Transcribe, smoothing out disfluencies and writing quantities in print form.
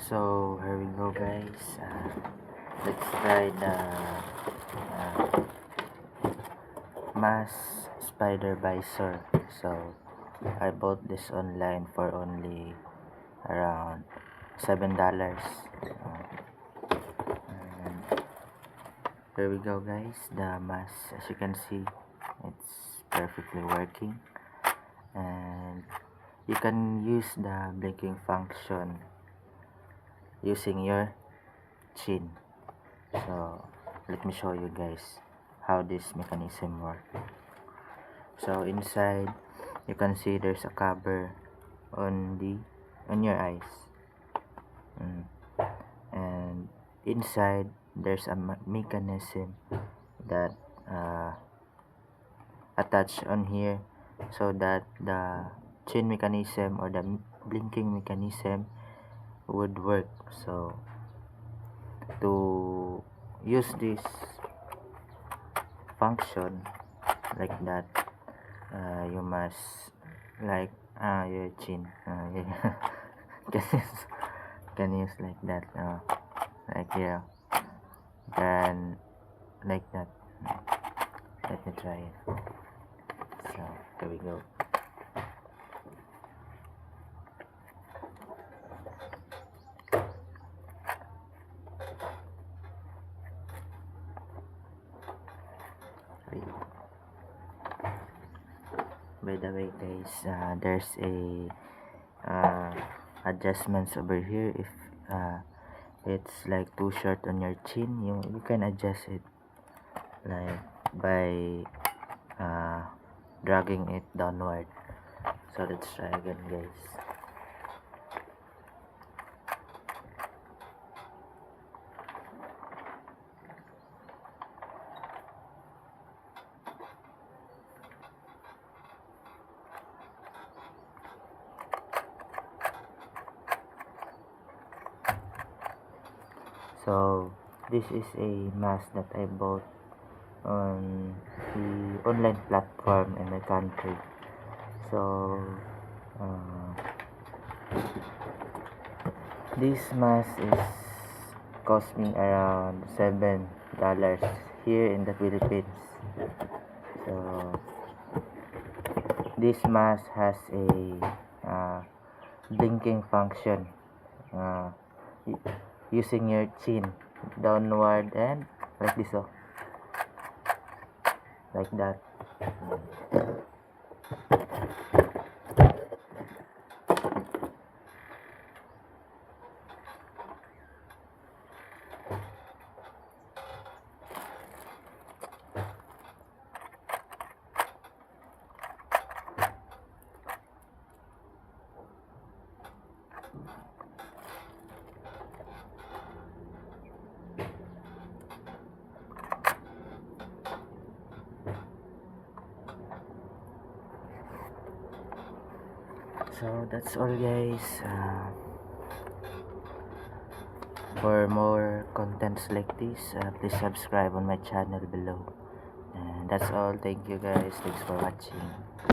So here we go, guys. Let's try the mass spider visor. So I bought this online for only around $7. And here we go, guys. The mask, as you can see, it's perfectly working, and you can use the blinking function using your chin. So let me show you guys how this mechanism works. So inside, you can see there's a cover on your eyes, and inside there's a mechanism that attached on here, so that the chin mechanism or the blinking mechanism would work. So to use this function like that, you must like your chin can use like that, like here, then like that. Let me try it. So here we go. By the way, guys, there's a adjustments over here. If it's like too short on your chin, you can adjust it like by dragging it downward. So let's try again, guys. So this is a mask that I bought on the online platform in my country. So this mask is cost me around $7 here in the Philippines. So this mask has a blinking function, using your chin downward and like this, like that. So that's all, guys. For more contents like this, please subscribe on my channel below. And that's all. Thank you, guys. Thanks for watching.